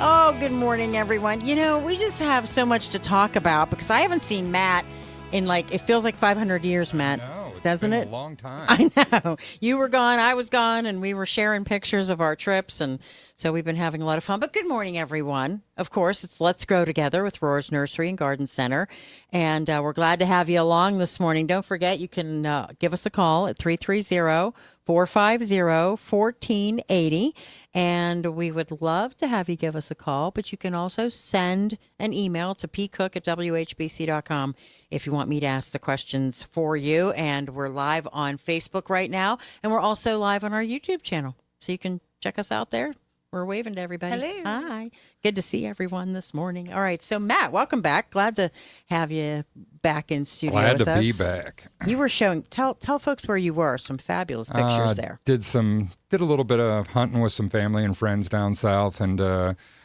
Oh, good morning, everyone. You know, we just have so much to talk about because I haven't seen Matt in it feels like 500 years, Matt. No, it's doesn't been it? a long time. I know. You were gone, I was gone, and we were sharing pictures of our trips, and so we've been having a lot of fun. But good morning, everyone. Of course, it's Let's Grow Together with Roar's Nursery and Garden Center, and we're glad to have you along this morning. Don't forget, you can give us a call at 330-450-1480, and we would love to have you give us a call, but you can also send an email to pcook@whbc.com if you want me to ask the questions for you. And we're live on Facebook right now, and we're also live on our YouTube channel, so you can check us out there. We're waving to everybody. Hello. Hi. Good to see everyone this morning. All right. So, Matt, welcome back. Glad to have you back in studio Glad with to us. be back. You were showing, tell folks where you were. Some fabulous pictures there. Did a little bit of hunting with some family and friends down south, and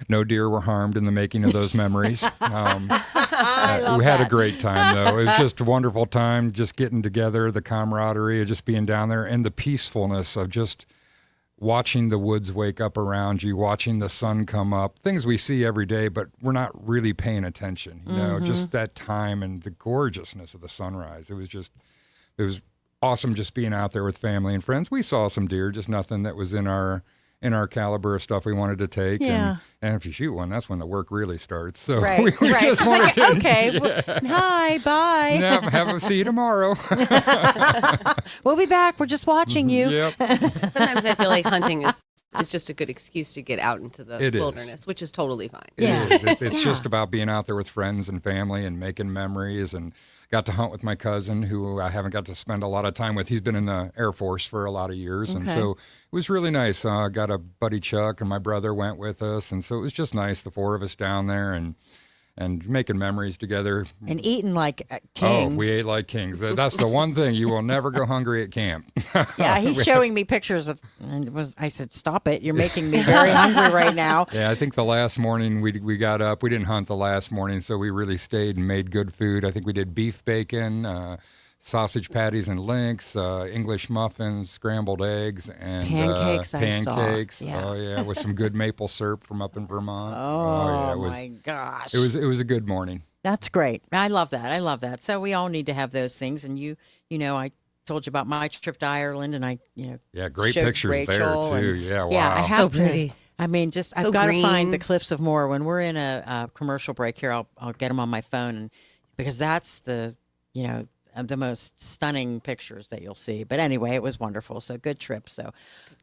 no deer were harmed in the making of those memories. I love we had that. a great time, though. It was just a wonderful time, just getting together, the camaraderie of just being down there, and the peacefulness of just watching the woods wake up around you, watching the sun come up, things we see every day, but we're not really paying attention, just that time and the gorgeousness of the sunrise. It was awesome just being out there with family and friends. We saw some deer, just nothing that was in our caliber of stuff we wanted to take. Yeah. And if you shoot one, that's when the work really starts. So Right, we right. just It's wanted like, to, okay, well, hi, bye. see you tomorrow. We'll be back. We're just watching you. Yep. Sometimes I feel like hunting is just a good excuse to get out into the It is. wilderness, which is totally fine. Yeah. It is. It's just about being out there with friends and family and making memories. And got to hunt with my cousin, who I haven't got to spend a lot of time with. He's been in the Air Force for a lot of years. And Okay. so it was really nice. Got a buddy Chuck, and my brother went with us. And so it was just nice, the four of us down there and making memories together. And eating like kings. Oh, we ate like kings. That's the one thing. You will never go hungry at camp. Yeah, he's showing me pictures of, and I said, stop it. You're making me very hungry right now. Yeah, I think the last morning we got up. We didn't hunt the last morning, so we really stayed and made good food. I think we did beef bacon, sausage patties and links, English muffins, scrambled eggs, and Pancakes, I saw. pancakes. Yeah. Oh yeah, with some good maple syrup from up in Vermont. Oh, yeah, it was, my gosh. It was a good morning. That's great. I love that. I love that. So we all need to have those things. And you know, I told you about my trip to Ireland, and Yeah, great showed pictures Rachel there too. and- Yeah, wow. Yeah, I have So to- pretty. I mean, So I've got to find green. the Cliffs of Moher. When we're in a commercial break here, I'll get them on my phone, and because that's the most stunning pictures that you'll see. But anyway, it was wonderful. So good trip.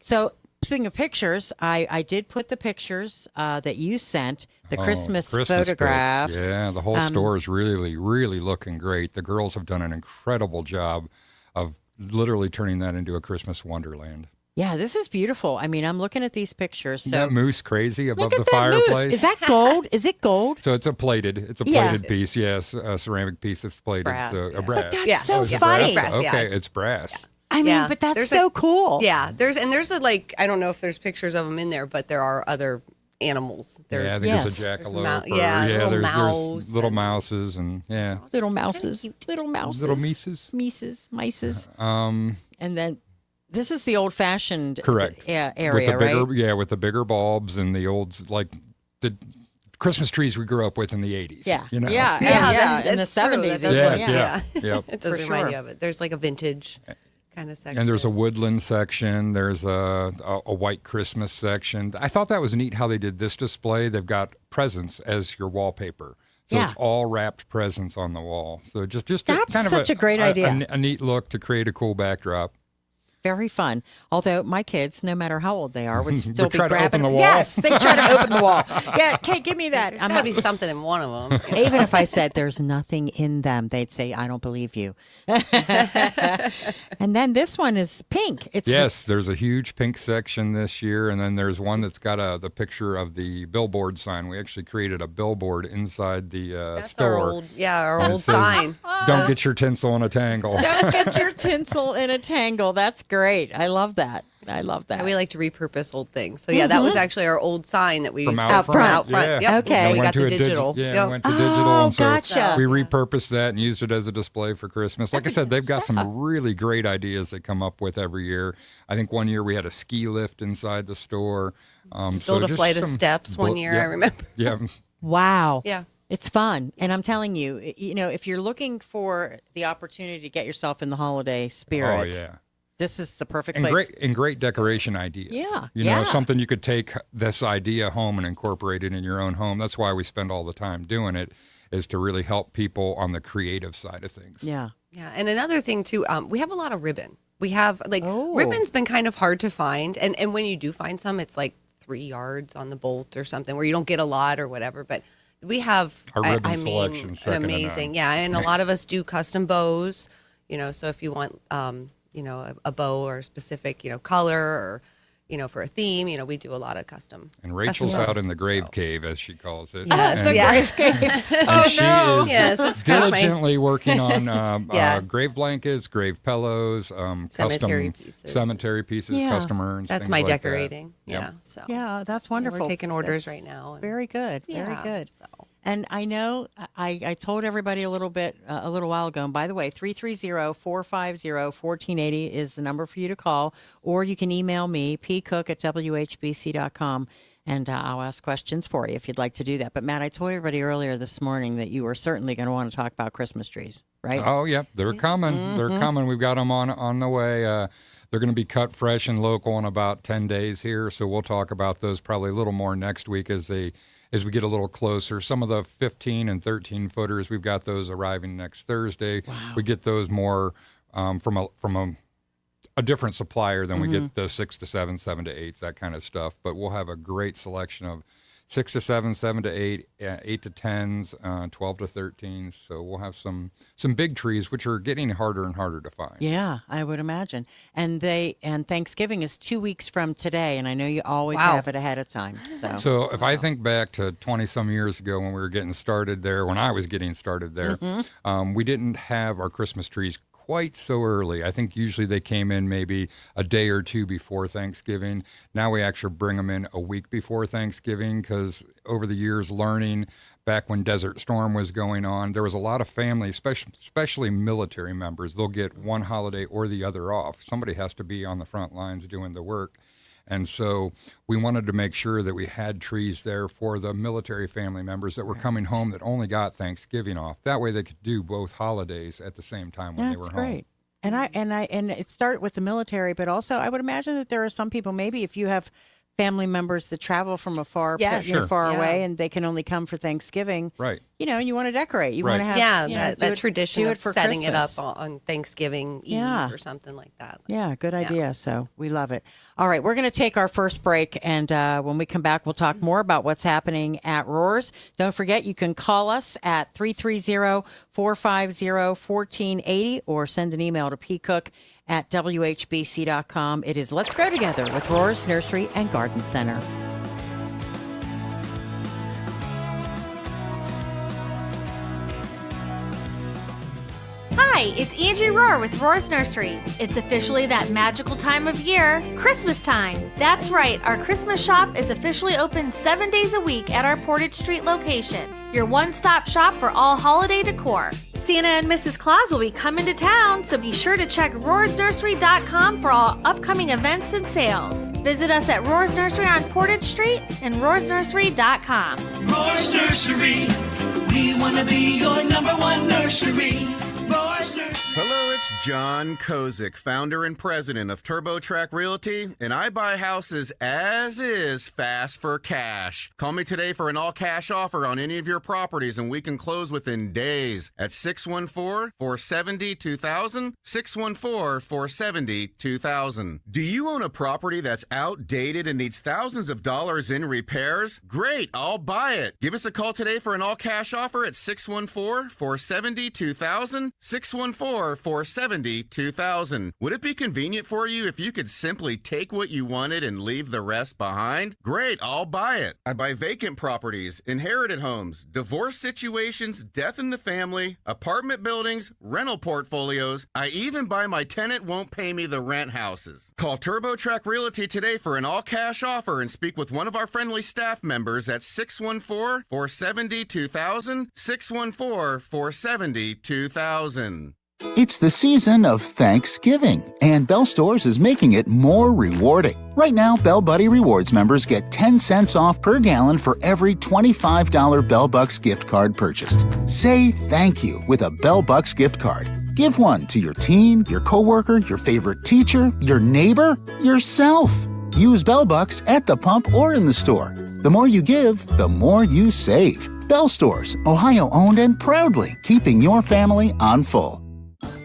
So speaking of pictures, I did put the pictures that you sent, the Christmas pics. photographs. Yeah, the whole store is really, really looking great. The girls have done an incredible job of literally turning that into a Christmas wonderland. Yeah, this is beautiful. I mean, I'm looking at these pictures. So That moose crazy above look at the that moose. fireplace. Is that gold? Is it gold? So it's a plated Yeah. piece, yes, a ceramic piece of plated, brass, so yeah. a brass. But that's Yeah. so Oh, it's funny. brass. Okay, yeah. it's brass. I mean, Yeah. but that's There's so cool. Yeah, there's a I don't know if there's pictures of them in there, but there are other animals. Yeah, I think Yes. there's a There's jackalope. little there's mouse little and- mouses and yeah, Little mouses. Little mouses. little mices. Mices. Um, And then this is the old-fashioned Correct. area, with the bigger, right? yeah, with the bigger bulbs and the old the Christmas trees we grew up with in the 80s. Yeah. you know? Yeah. In the that's true. 70s. That does Yeah, remind- yeah, yep. It does For remind sure. you of it. There's like a vintage kind of section. And there's a woodland section. There's a white Christmas section. I thought that was neat how they did this display. They've got presents as your wallpaper. So it's Yeah. all wrapped presents on the wall. So just That's kind of such a great idea. A neat look to create a cool backdrop. Very fun. Although my kids, no matter how old they are, would still Would be try to grabbing. open the wall. Yes, they try to open the wall. Yeah, Kate, give me that. There's I'm got to not- be something in one of them. Even if I said there's nothing in them, they'd say, I don't believe you. And then this one is pink. It's Yes, there's a huge pink section this year, and then there's one that's got the picture of the billboard sign. We actually created a billboard inside the That's store. our And it old says, sign. Don't get your tinsel in a tangle. Don't get your tinsel in a tangle. That's great. I love that. I love that. Yeah, we like to repurpose old things. So yeah, that was actually our old sign that we From used to out have front. out front. Yeah. Yep. Okay. So we Went got to the a digital. Yeah, Yep. we went to digital. Oh, And so gotcha. we repurposed that and used it as a display for Christmas. Like I said, they've got some really great ideas they come up with every year. I think one year we had a ski lift inside the store. Build a just flight of some steps one year, yeah, I remember. Yeah. Wow. Yeah. It's fun. And I'm telling you, if you're looking for the opportunity to get yourself in the holiday spirit, Oh, yeah. this is the perfect And place. great decoration ideas. Yeah, You know, yeah. something you could take this idea home and incorporate it in your own home. That's why we spend all the time doing it, is to really help people on the creative side of things. Yeah. Yeah, and another thing too, we have a lot of ribbon. We have Oh. ribbon's been kind of hard to find, and when you do find some, it's like 3 yards on the bolt or something where you don't get a lot or whatever. But we have Our ribbon I mean, selection's an second to none. amazing, yeah, and a lot of us do custom bows. So if you want, a bow or a specific, color or, for a theme, we do a lot of custom. And Rachel's custom out bows, in the grave so. cave, as she calls it. Yes, and, yeah. and she is Yes, it's kind of my diligently working on Yeah. grave blankets, grave pillows, Cemetery custom pieces. cemetery pieces, Yeah. custom urns. That's things my like that. decorating. Yep. Yeah, so Yeah, that's Yeah, wonderful. we're taking orders That's right now. and- Very good. Very Yeah, good. so. And I know I told everybody a little while ago. And by the way, 330-450-1480 is the number for you to call, or you can email me, pcook@whbc.com, and I'll ask questions for you if you'd like to do that. But Matt, I told everybody earlier this morning that you were certainly going to want to talk about Christmas trees, right? Oh, yep, they're coming. Mm-hmm. They're coming. We've got them on the way. They're going to be cut fresh and local in about 10 days here. So we'll talk about those probably a little more next week as we get a little closer. Some of the 15 and 13 footers, we've got those arriving next Thursday. Wow. We get those more from a different supplier than we get the 6 to 7, 7 to 8s, that kind of stuff. But we'll have a great selection of 6 to 7, 7 to 8, 8 to 10s, 12 to 13s. So we'll have some big trees, which are getting harder and harder to find. Yeah, I would imagine. And Thanksgiving is 2 weeks from today, and I know you always Wow. have it ahead of time. So if I think back to 20-some years ago when we were getting started there, when I was getting started there, we didn't have our Christmas trees quite so early. I think usually they came in maybe a day or two before Thanksgiving. Now we actually bring them in a week before Thanksgiving because over the years learning, back when Desert Storm was going on, there was a lot of families, especially military members. They'll get one holiday or the other off. Somebody has to be on the front lines doing the work. And so we wanted to make sure that we had trees there for the military family members that were coming home that only got Thanksgiving off. That way they could do both holidays at the same time when they were That's home. great. And it started with the military, but also I would imagine that there are some people, maybe if you have family members that travel from afar, Yeah, sure. far Yeah. away, and they can only come for Thanksgiving. Right. You want to decorate. You Right. want to have that do it- tradition do of it for setting Christmas. it up on Thanksgiving Yeah. Eve or something like that. Yeah, good idea. So we love it. All right, we're going to take our first break, and when we come back, we'll talk more about what's happening at Roars. Don't forget, you can call us at 330-450-1480 or send an email to pcook@whbc.com. It is Let's Grow Together with Roars Nursery and Garden Center. Hi, it's Angie Rohr with Rohr's Nursery. It's officially that magical time of year, Christmas time. That's right, our Christmas shop is officially open 7 days a week at our Portage Street location, your one-stop shop for all holiday decor. Santa and Mrs. Claus will be coming to town, so be sure to check roarsnursery.com for all upcoming events and sales. Visit us at Rohr's Nursery on Portage Street and roarsnursery.com. Roar's Nursery. We want to be your number one nursery. Roar's Nursery. Hello, it's John Kozik, founder and president of TurboTrack Realty, and I buy houses as is fast for cash. Call me today for an all-cash offer on any of your properties, and we can close within days at 614-470-2000, 614-470-2000. Do you own a property that's outdated and needs thousands of dollars in repairs? Great, I'll buy it. Give us a call today for an all-cash offer at 614-470-2000, 614-470-2000. 470 2000. Would it be convenient for you if you could simply take what you wanted and leave the rest behind? Great, I'll buy it. I buy vacant properties, inherited homes, divorce situations, death in the family, apartment buildings, rental portfolios. I even buy my tenant won't pay me the rent houses. Call TurboTrack Realty today for an all-cash offer and speak with one of our friendly staff members at 614-470-2000, 614-470-2000. It's the season of Thanksgiving, and Bell Stores is making it more rewarding. Right now, Bell Buddy Rewards members get 10 cents off per gallon for every $25 Bell Bucks gift card purchased. Say thank you with a Bell Bucks gift card. Give one to your team, your coworker, your favorite teacher, your neighbor, yourself. Use Bell Bucks at the pump or in the store. The more you give, the more you save. Bell Stores, Ohio owned and proudly keeping your family on full.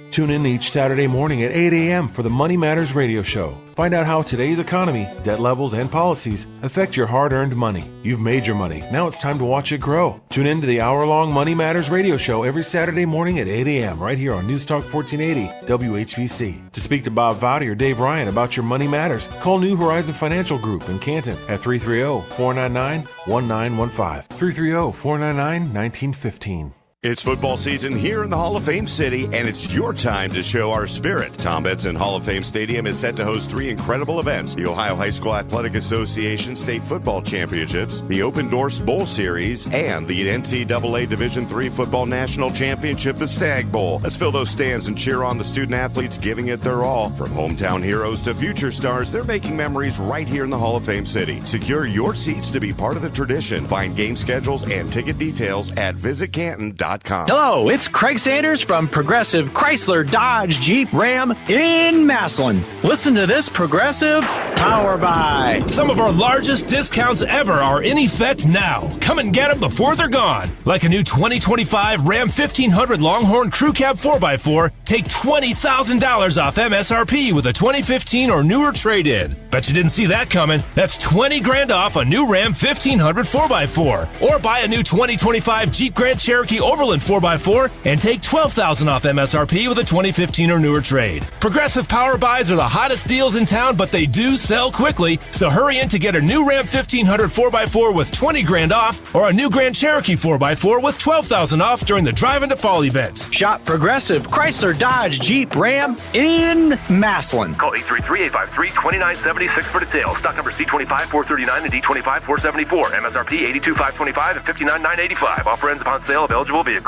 Tune in each Saturday morning at 8 a.m. for the Money Matters radio show. Find out how today's economy, debt levels, and policies affect your hard-earned money. You've made your money. Now it's time to watch it grow. Tune in to the hour-long Money Matters radio show every Saturday morning at 8 a.m. right here on News Talk 1480 WHBC. To speak to Bob Vowdy or Dave Ryan about your money matters, call New Horizon Financial Group in Canton at 330-499-1915. 330-499-1915. It's football season here in the Hall of Fame City, and it's your time to show our spirit. Tom Benson Hall of Fame Stadium is set to host 3 incredible events: the Ohio High School Athletic Association State Football Championships, the Open Doors Bowl Series, and the NCAA Division III Football National Championship, the Stag Bowl. Let's fill those stands and cheer on the student athletes giving it their all. From hometown heroes to future stars, they're making memories right here in the Hall of Fame City. Secure your seats to be part of the tradition. Find game schedules and ticket details at visitcanton.com. Hello, it's Craig Sanders from Progressive Chrysler Dodge Jeep Ram in Massillon. Listen to this Progressive Power Buy. Some of our largest discounts ever are in effect now. Come and get them before they're gone. Like a new 2025 Ram 1500 Longhorn Crew Cab 4x4, take $20,000 off MSRP with a 2015 or newer trade-in. Bet you didn't see that coming. That's $20,000 off a new Ram 1500 4x4. Or buy a new 2025 Jeep Grand Cherokee Overland 4x4 and take $12,000 off MSRP with a 2015 or newer trade. Progressive Power Buys are the hottest deals in town, but they do sell quickly. So hurry in to get a new Ram 1500 4x4 with $20,000 off, or a new Grand Cherokee 4x4 with $12,000 off during the Drive into Fall event. Shop Progressive Chrysler Dodge Jeep Ram in Massillon. Call 833-853-2976 for details. Stock number C25-439 and D25-474. MSRP $82,525 and $59,985. Offer ends upon sale of eligible vehicles.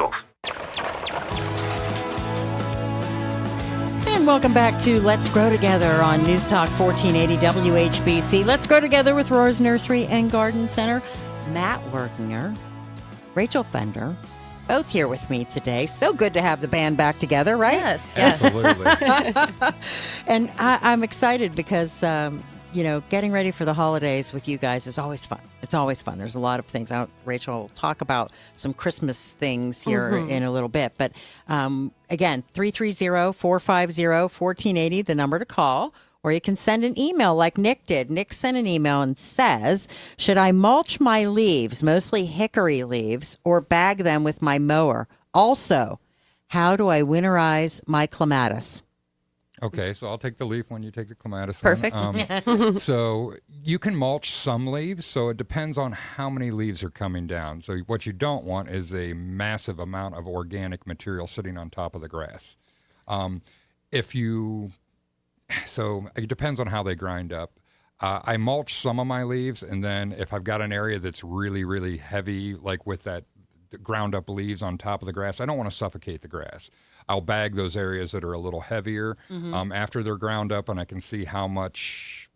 And welcome back to Let's Grow Together on News Talk 1480 WHBC. Let's Grow Together with Roar's Nursery and Garden Center. Matt Workinger, Rachel Fender, both here with me today. So good to have the band back together, right? Yes. Absolutely. And I'm excited because, getting ready for the holidays with you guys is always fun. It's always fun. There's a lot of things. Rachel will talk about some Christmas things here in a little bit. But again, 330-450-1480, the number to call. Or you can send an email like Nick did. Nick sent an email and says, should I mulch my leaves, mostly hickory leaves, or bag them with my mower? Also, how do I winterize my clematis? Okay, so I'll take the leaf when you take the clematis. Perfect. So you can mulch some leaves, so it depends on how many leaves are coming down. So what you don't want is a massive amount of organic material sitting on top of the grass. So it depends on how they grind up. I mulch some of my leaves, and then if I've got an area that's really, really heavy, like with that ground up leaves on top of the grass, I don't want to suffocate the grass. I'll bag those areas that are a little heavier after they're ground up, and I can see how much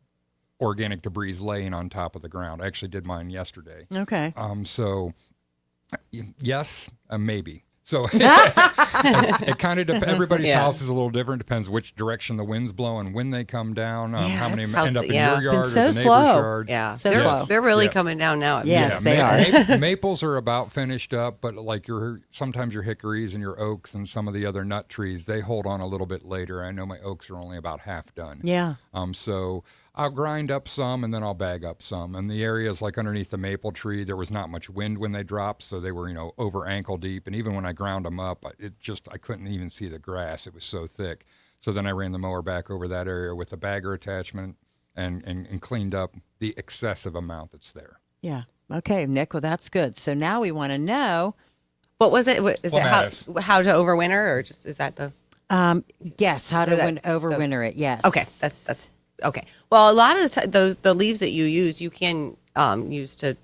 organic debris is laying on top of the ground. I actually did mine yesterday. Okay. So yes, maybe. So it kind of everybody's house is a little different. Depends which direction the wind's blowing, when they come down, how many end up in your yard or the neighbor's yard. Yeah, so slow. They're really coming down now. Yes, they are. Maples are about finished up, but like sometimes your hickories and your oaks and some of the other nut trees, they hold on a little bit later. I know my oaks are only about half done. Yeah. So I'll grind up some and then I'll bag up some. And the areas like underneath the maple tree, there was not much wind when they dropped, so they were, over ankle deep. And even when I ground them up, I couldn't even see the grass. It was so thick. So then I ran the mower back over that area with the bagger attachment and cleaned up the excessive amount that's there. Yeah. Okay, Nick. Well, that's good. So now we want to know. What was it? Is it Clematis. how to overwinter, or just is that the? Yes, how to overwinter it. Yes. Okay, that's okay. Well, a lot of the leaves that you use, you can use to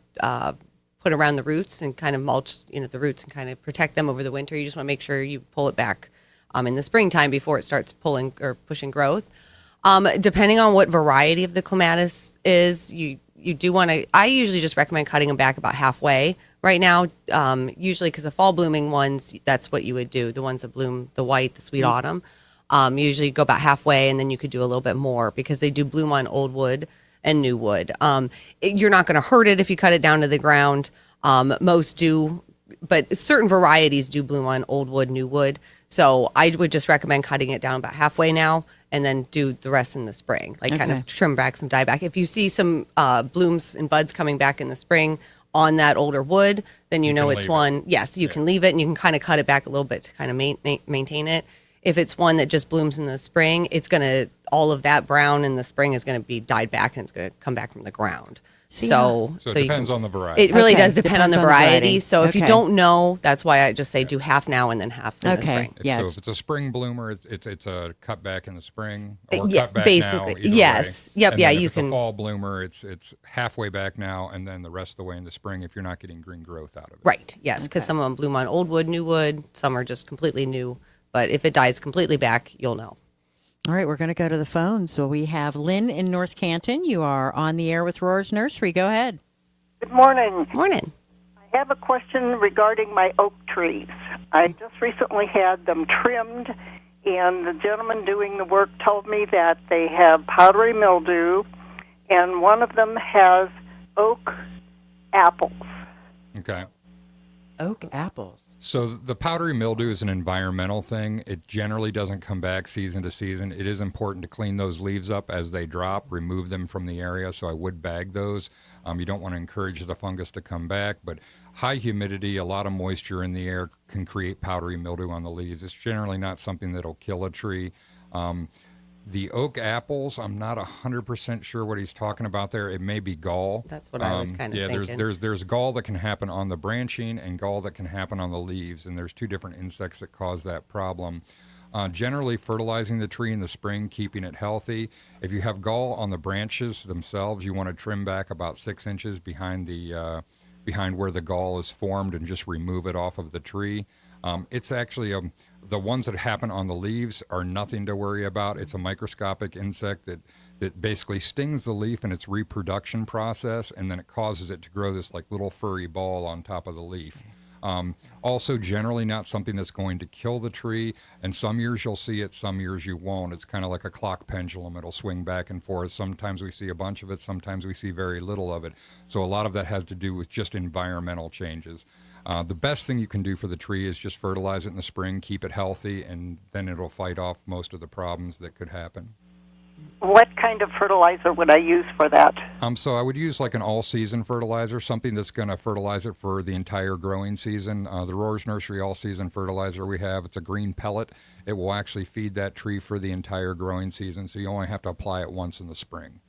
put around the roots and kind of mulch, the roots and kind of protect them over the winter. You just want to make sure you pull it back in the springtime before it starts pulling or pushing growth. Depending on what variety of the clematis is, you do want to. I usually just recommend cutting them back about halfway. Right now, usually because the fall blooming ones, that's what you would do. The ones that bloom the white, the sweet autumn, usually go about halfway, and then you could do a little bit more because they do bloom on old wood and new wood. You're not going to hurt it if you cut it down to the ground. Most do, but certain varieties do bloom on old wood, new wood. So I would just recommend cutting it down about halfway now, and then do the rest in the spring, kind of trim back some dieback. If you see some blooms and buds coming back in the spring on that older wood, then you know it's one. Yes, you can leave it, and you can kind of cut it back a little bit to kind of maintain it. If it's one that just blooms in the spring, it's going to, all of that brown in the spring is going to be dyed back, and it's going to come back from the ground. So it depends on the variety. It really does depend on the variety. So if you Okay. don't know, that's why I just say do half now and then half in the spring. Yeah. So if it's a spring bloomer, it's a cut back in the spring or Yeah, cut back basically. now. Either Yes. way. Yep, And yeah, then if you it's can- a fall bloomer, it's halfway back now, and then the rest of the way in the spring if you're not getting green growth out of it. Right. Yes, because some of them bloom on old wood, new wood. Some are just completely new. But if it dies completely back, you'll know. All right, we're going to go to the phone. So we have Lynn in North Canton. You are on the air with Roar's Nursery. Go ahead. Good morning. Morning. I have a question regarding my oak trees. I just recently had them trimmed, and the gentleman doing the work told me that they have powdery mildew, and one of them has oak apples. Okay. Oak apples. So the powdery mildew is an environmental thing. It generally doesn't come back season to season. It is important to clean those leaves up as they drop, remove them from the area. So I would bag those. You don't want to encourage the fungus to come back, but high humidity, a lot of moisture in the air can create powdery mildew on the leaves. It's generally not something that'll kill a tree. The oak apples, I'm not 100% sure what he's talking about there. It may be gall. That's what I was kind of thinking. There's gall that can happen on the branching and gall that can happen on the leaves, and there's two different insects that cause that problem. Generally, fertilizing the tree in the spring, keeping it healthy. If you have gall on the branches themselves, you want to trim back about 6 inches behind where the gall is formed and just remove it off of the tree. It's actually the ones that happen on the leaves are nothing to worry about. It's a microscopic insect that basically stings the leaf in its reproduction process, and then it causes it to grow this like little furry ball on top of the leaf. Also, generally not something that's going to kill the tree, and some years you'll see it, some years you won't. It's kind of like a clock pendulum. It'll swing back and forth. Sometimes we see a bunch of it, sometimes we see very little of it. So a lot of that has to do with just environmental changes. The best thing you can do for the tree is just fertilize it in the spring, keep it healthy, and then it'll fight off most of the problems that could happen. What kind of fertilizer would I use for that? So I would use like an all-season fertilizer, something that's going to fertilize it for the entire growing season. The Roar's Nursery all-season fertilizer we have, it's a green pellet. It will actually feed that tree for the entire growing season, so you only have to apply it once in the spring.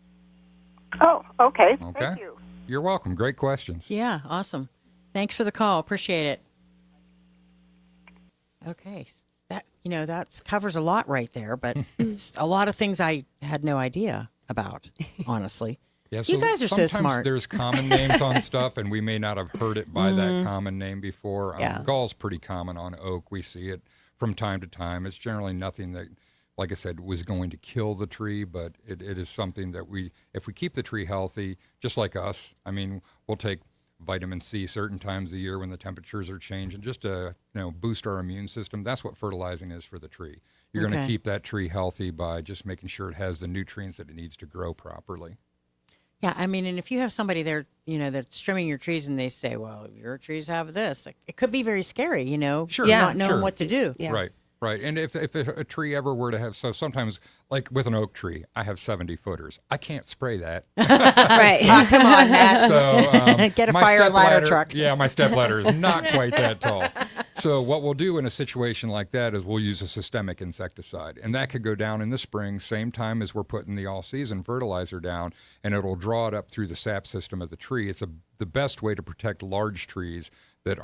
Oh, okay. Okay. Thank you. You're welcome. Great questions. Yeah, awesome. Thanks for the call. Appreciate it. Okay. That covers a lot right there, but it's a lot of things I had no idea about, honestly. Yeah, You guys are so sometimes smart. there's common names on stuff, and we may not have heard it by that common name before. Yeah. Gall's pretty common on oak. We see it from time to time. It's generally nothing that, like I said, was going to kill the tree, but it is something that if we keep the tree healthy, just like us, we'll take vitamin C certain times of the year when the temperatures are changing, just to boost our immune system. That's what fertilizing is for the tree. You're going to keep that tree healthy by just making sure it has the nutrients that it needs to grow properly. Yeah, and if you have somebody there, that's trimming your trees and they say, well, your trees have this, it could be very scary, Sure. Yeah, not knowing sure. what to do. Yeah. Right. Right. And if a tree ever were to have, so sometimes, like with an oak tree, I have 70 footers. I can't spray that. Right. Oh, come on, Matt. So Get a my fire step ladder truck. Yeah, my step ladder is not quite that tall. So what we'll do in a situation like that is we'll use a systemic insecticide. And that could go down in the spring, same time as we're putting the all-season fertilizer down, and it'll draw it up through the sap system of the tree. It's the best way to protect large trees that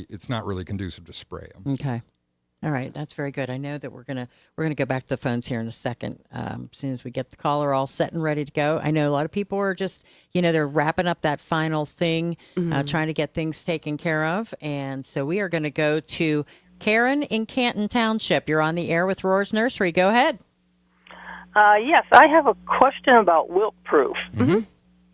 it's not really conducive to spray them. Okay. All right, that's very good. I know that we're gonna go back to the phones here in a second. As soon as we get the caller all set and ready to go. I know a lot of people are just, they're wrapping up that final thing, trying to get things taken care of, and so we are going to go to Karen in Canton Township. You're on the air with Roar's Nursery. Go ahead. Yes, I have a question about wilt-proof. Mm-hmm.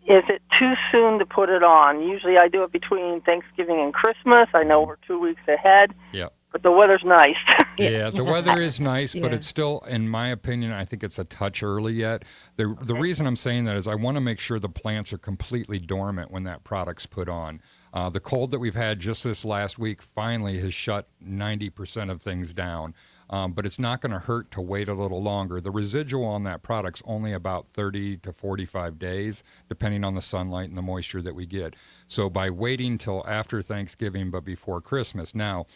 Is it too soon to put it on? Usually I do it between Thanksgiving and Christmas. I know we're 2 weeks ahead. Yep. But the weather's nice. Yeah, the weather is nice, but it's still, in my opinion, I think it's a touch early yet. The reason I'm saying that is I want to make sure the plants are completely dormant when that product's put on. The cold that we've had just this last week finally has shut 90% of things down. But it's not going to hurt to wait a little longer. The residual on that product's only about 30 to 45 days, depending on the sunlight and the moisture that we get. So by waiting till after Thanksgiving but before Christmas, now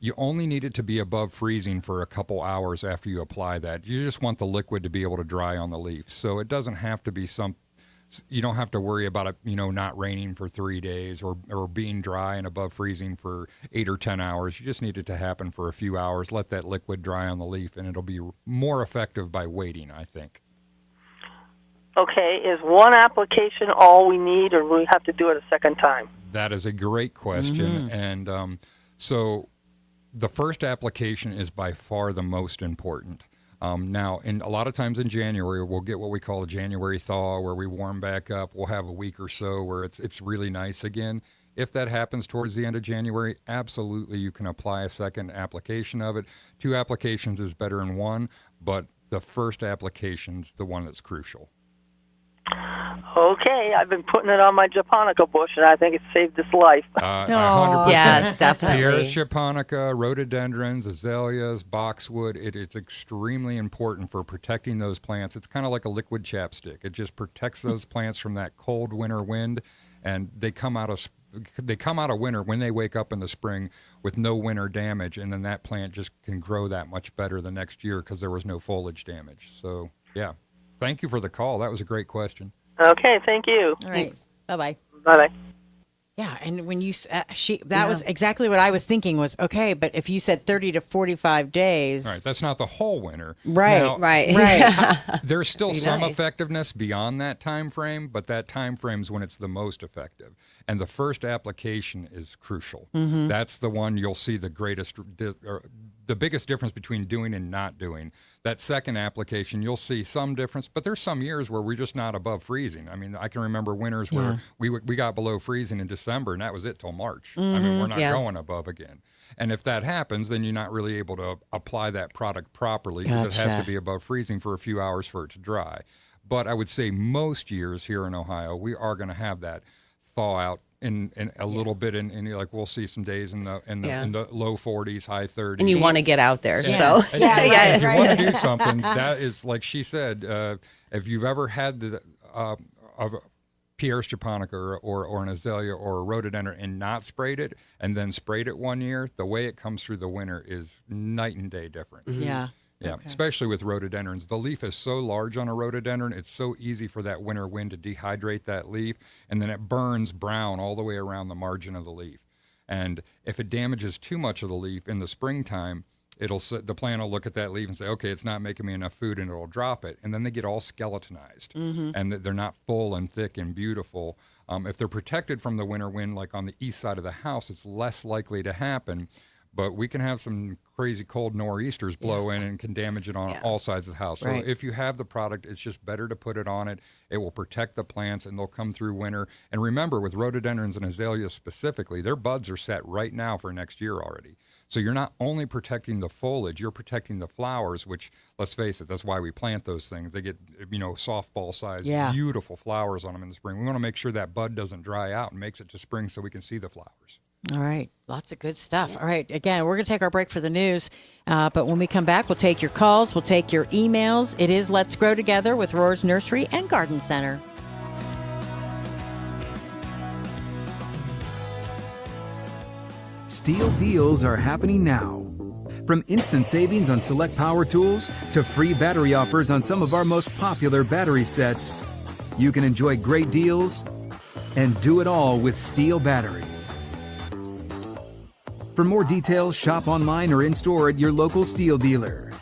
you only need it to be above freezing for a couple hours after you apply that. You just want the liquid to be able to dry on the leaf. So it doesn't have to be you don't have to worry about it, not raining for 3 days or being dry and above freezing for 8 or 10 hours. You just need it to happen for a few hours. Let that liquid dry on the leaf, and it'll be more effective by waiting, I think. Okay, is one application all we need, or do we have to do it a second time? That is a great question. And so the first application is by far the most important. Now, a lot of times in January, we'll get what we call a January thaw, where we warm back up. We'll have a week or so where it's really nice again. If that happens towards the end of January, absolutely you can apply a second application of it. 2 applications is better than 1, but the first application's the one that's crucial. Okay, I've been putting it on my japonica bush, and I think it saved its life. 100%. Yes, definitely. Pieris japonica, rhododendrons, azaleas, boxwood. It's extremely important for protecting those plants. It's kind of like a liquid chapstick. It just protects those plants from that cold winter wind, and they come out of winter when they wake up in the spring with no winter damage, and then that plant just can grow that much better the next year because there was no foliage damage. So, yeah. Thank you for the call. That was a great question. Okay, thank you. All right. Bye-bye. Bye-bye. Yeah, and when you that was exactly what I was thinking was, okay, but if you said 30 to 45 days. All right, that's not the whole winter. Right. Now, Right. There's still some nice. effectiveness beyond that time frame, but that time frame's when it's the most effective. And the first application is crucial. Mm-hmm. That's the one you'll see the biggest difference between doing and not doing. That second application, you'll see some difference, but there's some years where we're just not above freezing. I mean, I can remember winters where we got below freezing in December, and that was it till March. I mean, we're not going above again. And if that happens, then you're not really able to apply that product properly because it has to be above freezing for a few hours for it to dry. But I would say most years here in Ohio, we are going to have that thaw out in a little bit, and like we'll see some days in the low 40s, high 30s. And you want to get out there, Yeah. so. And if you want to do something, that is, like she said, if you've ever had the Pieris japonica or an azalea or a rhododendron and not sprayed it and then sprayed it 1 year, the way it comes through the winter is night and day difference. Yeah. Yeah, especially with rhododendrons. The leaf is so large on a rhododendron, it's so easy for that winter wind to dehydrate that leaf, and then it burns brown all the way around the margin of the leaf. And if it damages too much of the leaf in the springtime, the plant will look at that leaf and say, okay, it's not making me enough food, and it'll drop it. And then they get all skeletonized, and they're not full and thick and beautiful. If they're protected from the winter wind, like on the east side of the house, it's less likely to happen. But we can have some crazy cold nor'easters blow in and can damage it on all sides of the house. So if you have the product, it's just better to put it on it. It will protect the plants, and they'll come through winter. And remember, with rhododendrons and azaleas specifically, their buds are set right now for next year already. So you're not only protecting the foliage, you're protecting the flowers, which, let's face it, that's why we plant those things. They get, softball-sized, beautiful flowers on them in the spring. We want to make sure that bud doesn't dry out and makes it to spring so we can see the flowers. All right. Lots of good stuff. All right. Again, we're going to take our break for the news. But when we come back, we'll take your calls. We'll take your emails. It is Let's Grow Together with Rohr's Nursery and Garden Center. Steel deals are happening now. From instant savings on select power tools to free battery offers on some of our most popular battery sets, you can enjoy great deals and do it all with Steel Battery. For more details, shop online or in-store at your local Steel dealer.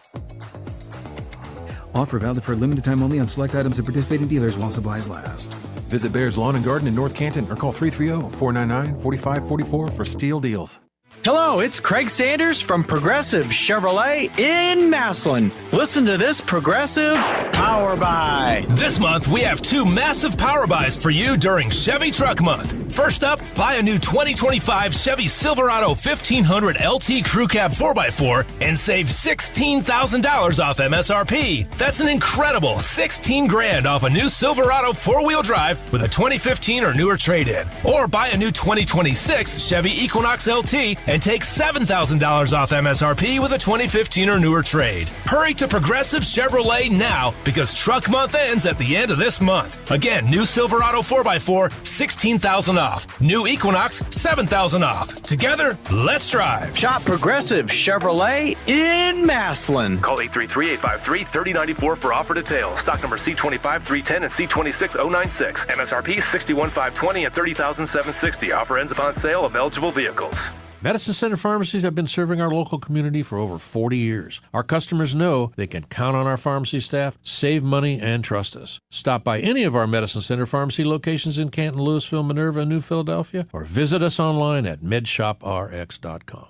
Offer valid for a limited time only on select items at participating dealers while supplies last. Visit Bears Lawn and Garden in North Canton or call 330-499-4544 for Steel deals. Hello, it's Craig Sanders from Progressive Chevrolet in Massillon. Listen to this Progressive Power Buy. This month, we have 2 massive power buys for you during Chevy Truck Month. First up, buy a new 2025 Chevy Silverado 1500 LT Crew Cab 4x4 and save $16,000 off MSRP. That's an incredible $16,000 off a new Silverado 4-wheel drive with a 2015 or newer trade-in. Or buy a new 2026 Chevy Equinox LT and take $7,000 off MSRP with a 2015 or newer trade. Hurry to Progressive Chevrolet now because Truck Month ends at the end of this month. Again, new Silverado 4x4, $16,000 off. New Equinox, $7,000 off. Together, let's drive. Shop Progressive Chevrolet in Massillon. Call 833-853-3094 for offer details. Stock number C25-310 and C26-096. MSRP $61,520 and $30,760. Offer ends upon sale of eligible vehicles. Medicine Center pharmacies have been serving our local community for over 40 years. Our customers know they can count on our pharmacy staff, save money, and trust us. Stop by any of our Medicine Center pharmacy locations in Canton, Louisville, Minerva, and New Philadelphia, or visit us online at medshoprx.com.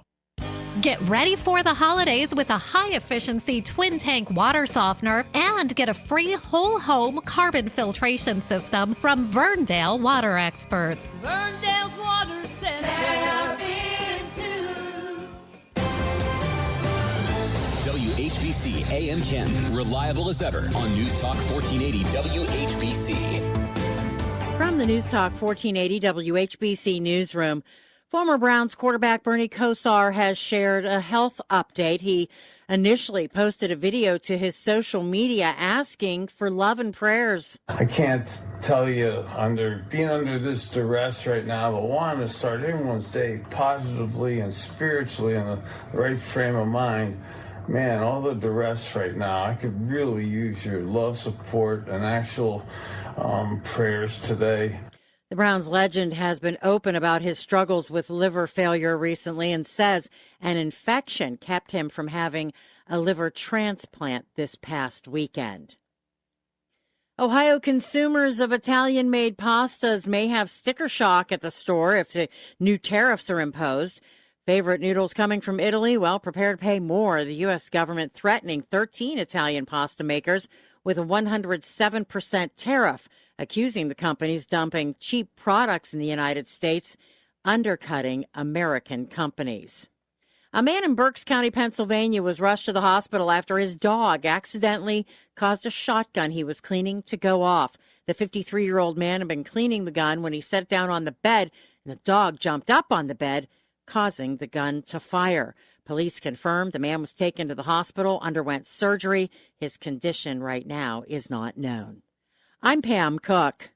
Get ready for the holidays with a high-efficiency twin-tank water softener and get a free whole-home carbon filtration system from Verndale Water Experts. Verndale's Water Center. WHBC AM Canton, reliable as ever on News Talk 1480 WHBC. From the News Talk 1480 WHBC newsroom, former Browns quarterback Bernie Kosar has shared a health update. He initially posted a video to his social media asking for love and prayers. I can't tell you, being under this duress right now, but wanting to start everyone's day positively and spiritually in the right frame of mind. Man, all the duress right now, I could really use your love, support, and actual prayers today. The Browns legend has been open about his struggles with liver failure recently and says an infection kept him from having a liver transplant this past weekend. Ohio consumers of Italian-made pastas may have sticker shock at the store if the new tariffs are imposed. Favorite noodles coming from Italy? Well, prepare to pay more. The U.S. government threatening 13 Italian pasta makers with a 107% tariff, accusing the companies dumping cheap products in the United States, undercutting American companies. A man in Berks County, Pennsylvania, was rushed to the hospital after his dog accidentally caused a shotgun he was cleaning to go off. The 53-year-old man had been cleaning the gun when he set it down on the bed, and the dog jumped up on the bed, causing the gun to fire. Police confirmed the man was taken to the hospital, underwent surgery. His condition right now is not known. I'm Pam Cook.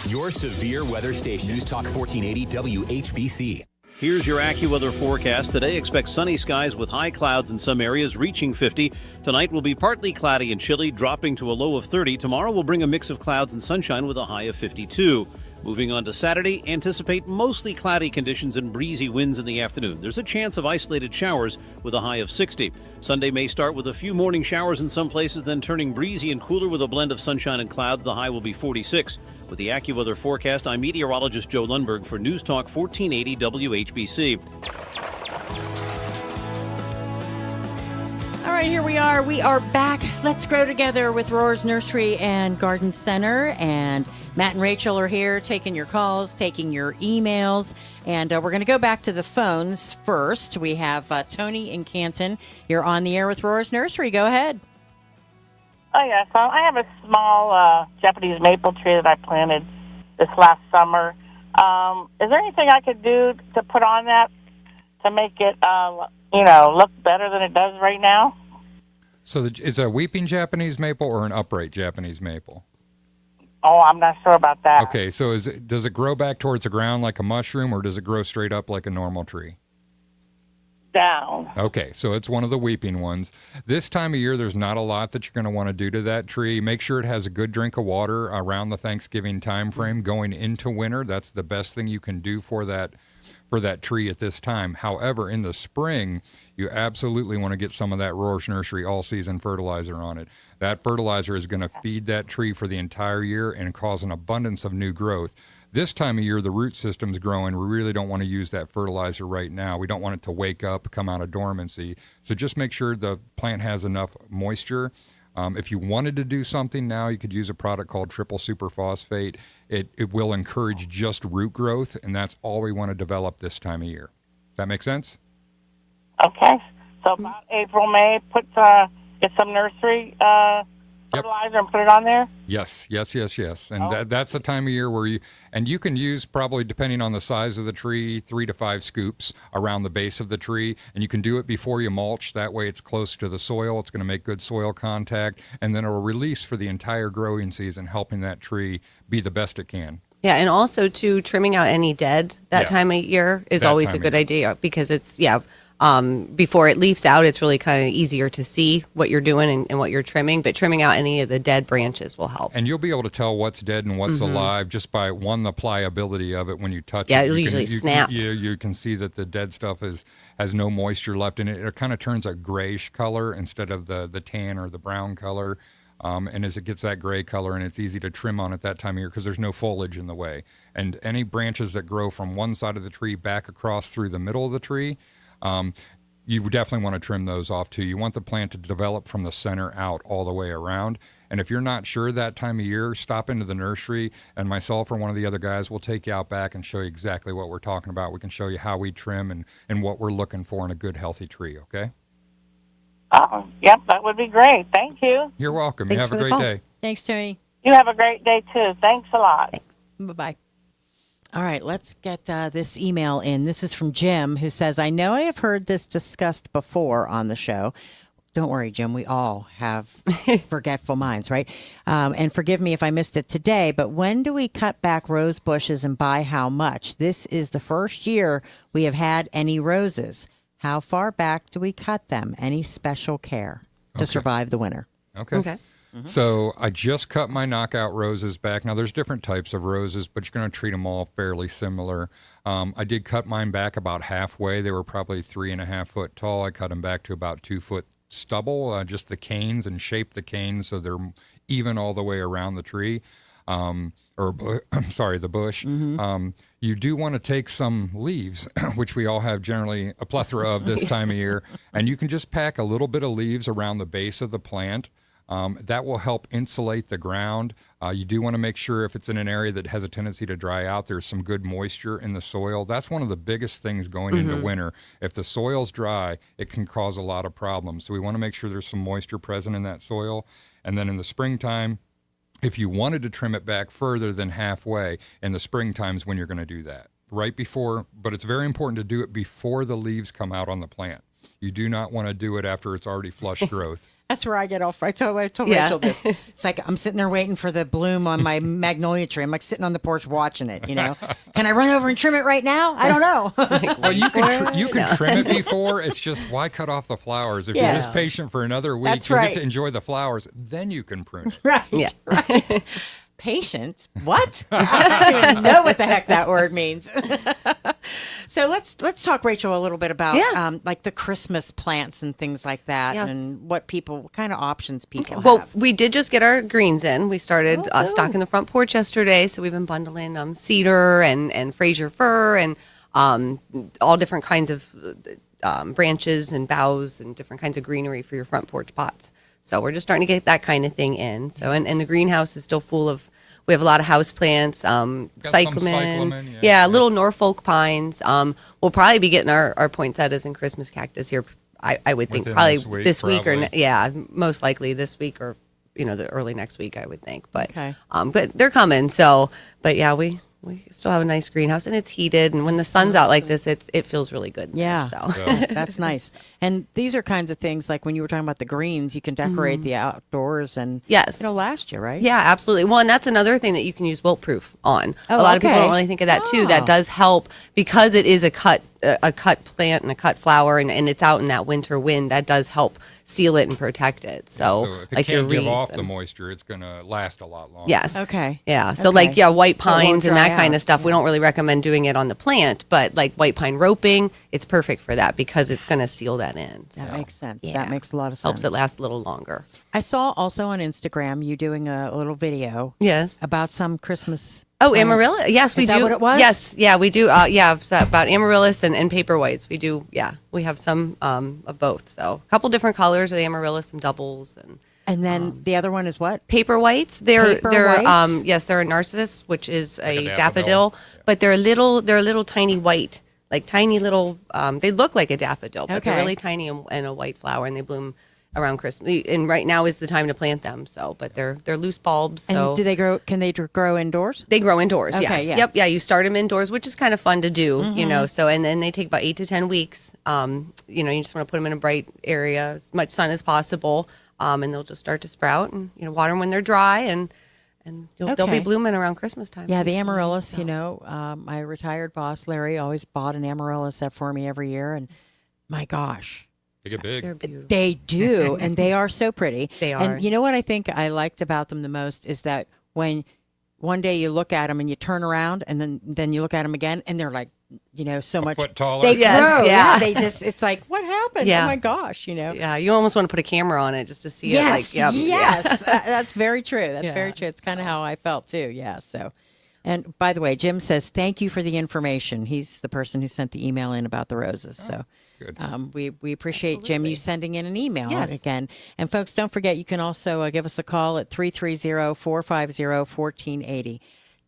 Your severe weather station, News Talk 1480 WHBC. Here's your AccuWeather forecast. Today, expect sunny skies with high clouds in some areas reaching 50. Tonight will be partly cloudy and chilly, dropping to a low of 30. Tomorrow will bring a mix of clouds and sunshine with a high of 52. Moving on to Saturday, anticipate mostly cloudy conditions and breezy winds in the afternoon. There's a chance of isolated showers with a high of 60. Sunday may start with a few morning showers in some places, then turning breezy and cooler with a blend of sunshine and clouds. The high will be 46. With the AccuWeather forecast, I'm meteorologist Joe Lundberg for News Talk 1480 WHBC. All right, here we are. We are back. Let's grow together with Rohr's Nursery and Garden Center. And Matt and Rachel are here taking your calls, taking your emails. And we're going to go back to the phones first. We have Tony in Canton. You're on the air with Rohr's Nursery. Go ahead. Oh, yes. I have a small Japanese maple tree that I planted this last summer. Is there anything I could do to put on that to make it, look better than it does right now? So is it a weeping Japanese maple or an upright Japanese maple? Oh, I'm not sure about that. Okay, so does it grow back towards the ground like a mushroom, or does it grow straight up like a normal tree? Down. Okay, so it's one of the weeping ones. This time of year, there's not a lot that you're going to want to do to that tree. Make sure it has a good drink of water around the Thanksgiving time frame going into winter. That's the best thing you can do for that tree at this time. However, in the spring, you absolutely want to get some of that Roar's Nursery all-season fertilizer on it. That fertilizer is going to feed that tree for the entire year and cause an abundance of new growth. This time of year, the root system's growing. We really don't want to use that fertilizer right now. We don't want it to wake up, come out of dormancy. So just make sure the plant has enough moisture. If you wanted to do something now, you could use a product called triple superphosphate. It will encourage just root growth, and that's all we want to develop this time of year. That make sense? Okay. So about April, May, get some nursery fertilizer and put it on there? Yes. And that's the time of year where you can use, probably depending on the size of the tree, 3 to 5 scoops around the base of the tree. And you can do it before you mulch. That way it's close to the soil. It's going to make good soil contact. And then it'll release for the entire growing season, helping that tree be the best it can. Yeah, and also, too, trimming out any dead that time of year is always a good idea because it's, before it leaves out, it's really kind of easier to see what you're doing and what you're trimming, but trimming out any of the dead branches will help. And you'll be able to tell what's dead and what's alive just by, the pliability of it when you touch it. Yeah, it'll usually snap. You can see that the dead stuff has no moisture left in it. It kind of turns a grayish color instead of the tan or the brown color. And as it gets that gray color, and it's easy to trim on at that time of year because there's no foliage in the way. And any branches that grow from one side of the tree back across through the middle of the tree, you definitely want to trim those off too. You want the plant to develop from the center out all the way around. And if you're not sure that time of year, stop into the nursery, and myself or one of the other guys will take you out back and show you exactly what we're talking about. We can show you how we trim and what we're looking for in a good, healthy tree, okay? Yep, that would be great. Thank you. You're welcome. Thanks You have for a the great call. day. Thanks, Tony. You have a great day, too. Thanks a lot. Bye-bye. All right, let's get this email in. This is from Jim, who says, I know I have heard this discussed before on the show. Don't worry, Jim. We all have forgetful minds, right? And forgive me if I missed it today, but when do we cut back rose bushes and by how much? This is the first year we have had any roses. How far back do we cut them? Any special care to survive the winter? Okay. So I just cut my knockout roses back. Now, there's different types of roses, but you're going to treat them all fairly similar. I did cut mine back about halfway. They were probably 3.5 foot tall. I cut them back to about 2 foot stubble, just the canes, and shaped the canes so they're even all the way around the tree. The bush. You do want to take some leaves, which we all have generally a plethora of this time of year, and you can just pack a little bit of leaves around the base of the plant. That will help insulate the ground. You do want to make sure if it's in an area that has a tendency to dry out, there's some good moisture in the soil. That's one of the biggest things going into winter. If the soil's dry, it can cause a lot of problems. So we want to make sure there's some moisture present in that soil. And then in the springtime, if you wanted to trim it back further than halfway, in the spring times when you're going to do that. Right before, but it's very important to do it before the leaves come out on the plant. You do not want to do it after it's already flush growth. That's where I get off. I told Rachel this. It's like I'm sitting there waiting for the bloom on my magnolia tree. I'm like sitting on the porch watching it, Can I run over and trim it right now? I don't know. Well, you can trim it before. It's just, why cut off the flowers? If you're just patient for another week, That's you'll right. get to enjoy the flowers. Then you can prune it. Right. Yeah. Right. Patient? What? I don't even know what the heck that word means. So let's talk, Rachel, a little bit about like the Christmas plants and things like that, and what kind of options people have. Well, we did just get our greens in. We started stocking the front porch yesterday, so we've been bundling cedar and Fraser fir and all different kinds of branches and boughs and different kinds of greenery for your front porch pots. So we're just starting to get that kind of thing in. So and the greenhouse is still full of. We have a lot of house plants, cyclamen, little Norfolk pines. We'll probably be getting our poinsettias and Christmas cactus here. I would think probably this week or most likely this week or the early next week. I would think, but but they're coming. So, but yeah, we we still have a nice greenhouse, and it's heated. And when the sun's out like this, it feels really good. in there, Yeah, so that's nice. And these are kinds of things like when you were talking about the greens, you can decorate the outdoors, and yes, it'll last you, right? Yeah, absolutely. Well, and that's another thing that you can use wilt-proof on. Oh, a lot of people okay. don't really think of that too. That does help because it is a cut plant and a cut flower, and it's out in that winter wind. That does help seal it and protect it. So, if it like your can't give wreath off the and- moisture, it's going to last a lot longer. Yes. Okay. Yeah. So Okay. like white So it won't pines and dry that kind out. of stuff. We don't really recommend doing it on the plant, but like white pine roping, it's perfect for that because it's going to seal that in. That makes sense. Yeah. That makes a lot of sense. Helps it last a little longer. I saw also on Instagram you doing a little video. Yes. About some Christmas. Oh, amaryllis. Yes, we Is do. that what it was? Yes. Yeah, we do. Yeah, so about amaryllis and paper whites. We do. Yeah, we have some of both. So a couple different colors of the amaryllis, some doubles, and then the other one is what? Paper whites. They're Paper whites? yes, they're a narcissus, which is Like a a daffodil, but they're a little tiny white, like tiny little. They look like a daffodil, but they're Okay. really tiny and a white flower, and they bloom around Christmas. And right now is the time to plant them. So, but they're loose bulbs. So And do they grow? Can they grow indoors? they grow indoors. Okay, Yes. yeah. Yep. Yeah. You start them indoors, which is kind of fun to do, you Mhm. know. So, and then they take about 8 to 10 weeks. You know, you just want to put them in a bright area, as much sun as possible, and they'll just start to sprout. And water them when they're dry, and they'll be Okay. blooming around Christmas time. Yeah, the usually, amaryllis, so. my retired boss, Larry, always bought an amaryllis set for me every year. And my gosh, They get big. They're beautiful. they do. And they are so pretty. They are. And you know what I think I liked about them the most is that when one day you look at them and you turn around and then you look at them again and they're like, so much foot taller. They Yes, grow. yeah. They just, it's like, what happened? Yeah. Oh my gosh, Yeah, you almost want to put a camera on it just to see Yes, it. Like, yes, that's very true. That's Yeah. very true. It's kind of how I felt too. Yeah. So, and by the way, Jim says thank you for the information. He's the person who sent the email in about the roses. So, good. We appreciate Jim you sending in an email Yes. again. And folks, don't forget you can also give us a call at 330-450-1480.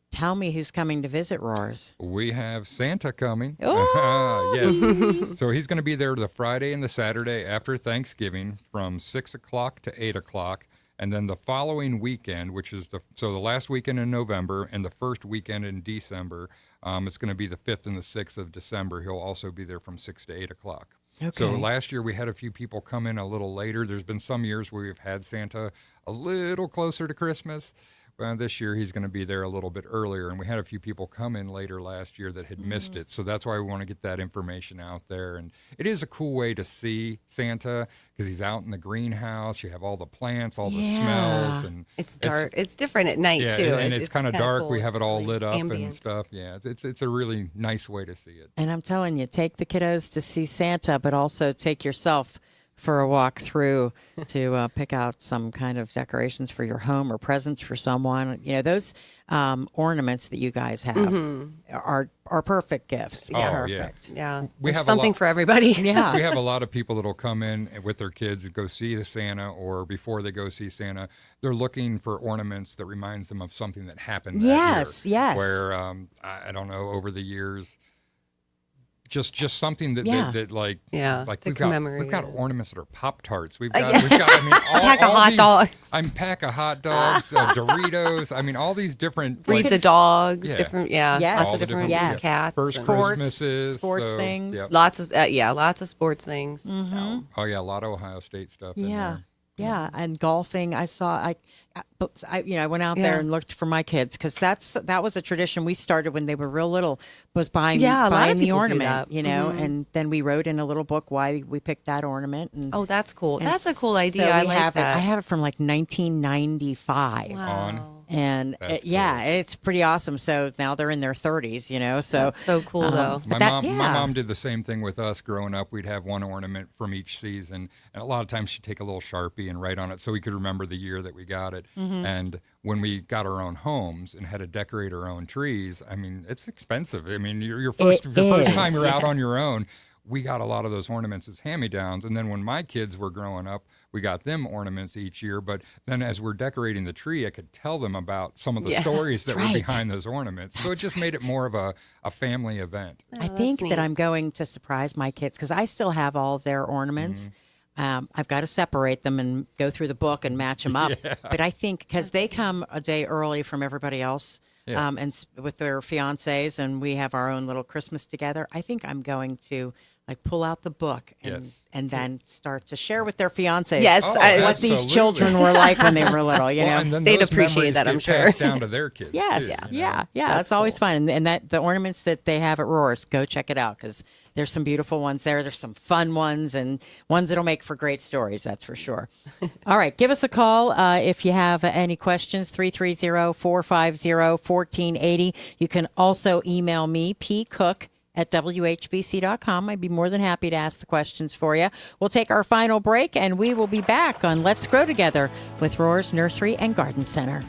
Tell me who's coming to visit Roars. We have Santa coming. Oh. Yes. So he's going to be there the Friday and the Saturday after Thanksgiving from 6 o'clock to 8 o'clock. And then the following weekend, which is the last weekend in November and the first weekend in December, it's going to be the 5th and the 6th of December. He'll also be there from 6 to 8 o'clock. So Okay. last year we had a few people come in a little later. There's been some years where we've had Santa a little closer to Christmas. This year he's going to be there a little bit earlier, and we had a few people come in later last year that had missed it. So that's why we want to get that information out there. And it is a cool way to see Santa because he's out in the greenhouse. You have all the plants, all the smells, and It's dark. It's different at night yeah, too. and it's kind of kinda dark. cool. We have it It's all really lit up and ambient. stuff. Yeah, it's a really nice way to see it. And I'm telling you, take the kiddos to see Santa, but also take yourself for a walk through to pick out some kind of decorations for your home or presents for someone. Those ornaments that you guys have are perfect gifts. Oh, yeah. Perfect. Yeah, We there's have something for everybody. Yeah. We have a lot of people that'll come in with their kids and go see the Santa, or before they go see Santa, they're looking for ornaments that reminds them of something that happened that Yes, year. yes. Where, I don't know, over the years, just something that, Yeah. that like, Yeah, like to we've got commemorate got it. ornaments that are Pop-Tarts. We've Yeah. got, I mean, all, Pack of all hot these- dogs. I'm pack of hot dogs, Doritos. I mean, all these different Breeds of dogs, Yeah. different, Yes. lots all of the different yes. cats. First and Christmases, sports so, things. yep. lots of sports things. So. Oh yeah, a lot of Ohio State stuff in Yeah. there. Yeah, and golfing. I went out there Yeah. and looked for my kids because that was a tradition we started when they were real little. Was buying Yeah, a lot buying of the people do ornament, that. Mhm. and then we wrote in a little book why we picked that ornament. And, Oh, that's cool. and That's a cool idea. so I we like have that. it. I have it from like 1995. Wow. And That's yeah, it's pretty awesome. So now they're in their 30s, So That's so cool, though. but My that- mom did the same thing with us growing up. We'd have one ornament from each season, and a lot of times she'd take a little Sharpie and write on it so we could remember the year that we got it. Mm-hmm. And when we got our own homes and had to decorate our own trees, I mean, it's expensive. I mean, your first time you're out on your own, we got a lot of those ornaments as hand-me-downs. And then when my kids were growing up, we got them ornaments each year. But then as we're decorating the tree, I could tell them about some of the Yeah, stories that that's were right. behind those ornaments. So it just made it more of a family event. I think that I'm going to surprise my kids because I still have all of their ornaments. I've got to separate them and go through the book and match them up. Yeah. But I think because they come a day early from everybody else, Yeah. with their fiancés, and we have our own little Christmas together, I think I'm going to pull out the book and then start to share with their fiancés Yes, what these children were like when they were little. You know, and then they'd those appreciate memories that, get I'm sure. passed down to their kids. Yes, too, yeah. That's always fun. And that the ornaments that they have at Roar's, go check it out because there's some beautiful ones there. There's some fun ones and ones that'll make for great stories. That's for sure. All right, give us a call if you have any questions. 330-450-1480. You can also email me pcook@whbc.com. I'd be more than happy to ask the questions for you. We'll take our final break, and we will be back on Let's Grow Together with Roar's Nursery and Garden Center.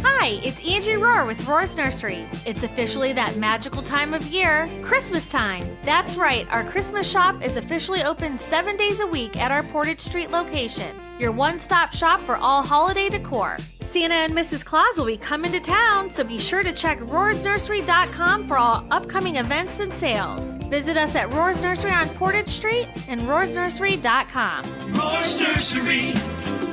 Hi, it's Angie Roar with Roar's Nursery. It's officially that magical time of year, Christmas time. That's right, our Christmas shop is officially open 7 days a week at our Portage Street location, your one-stop shop for all holiday decor. Santa and Mrs. Claus will be coming to town, so be sure to check RoarsNursery.com for all upcoming events and sales. Visit us at Roar's Nursery on Portage Street and RoarsNursery.com. Roar's Nursery,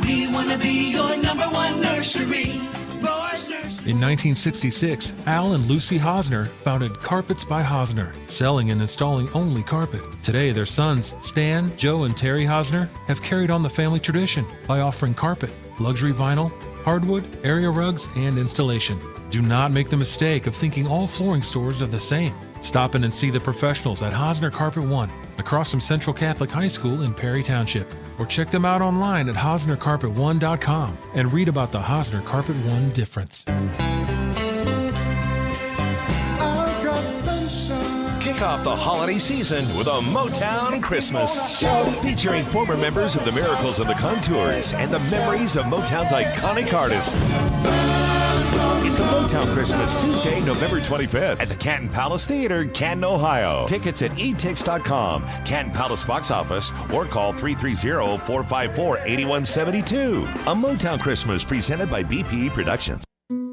we want to be your number one nursery. Roar's Nursery. In 1966, Al and Lucy Hosner founded Carpets by Hosner, selling and installing only carpet. Today, their sons, Stan, Joe, and Terry Hosner, have carried on the family tradition by offering carpet, luxury vinyl, hardwood, area rugs, and installation. Do not make the mistake of thinking all flooring stores are the same. Stop in and see the professionals at Hosner Carpet One, across from Central Catholic High School in Perry Township. Or check them out online at HosnerCarpet1.com and read about the Hosner Carpet One difference. Kick off the holiday season with a Motown Christmas show featuring former members of the Miracles and the Contours and the memories of Motown's iconic artists. It's a Motown Christmas, Tuesday, November 25th at the Canton Palace Theater, Canton, Ohio. Tickets at etix.com, Canton Palace box office, or call 330-454-8172. A Motown Christmas presented by BPE Productions.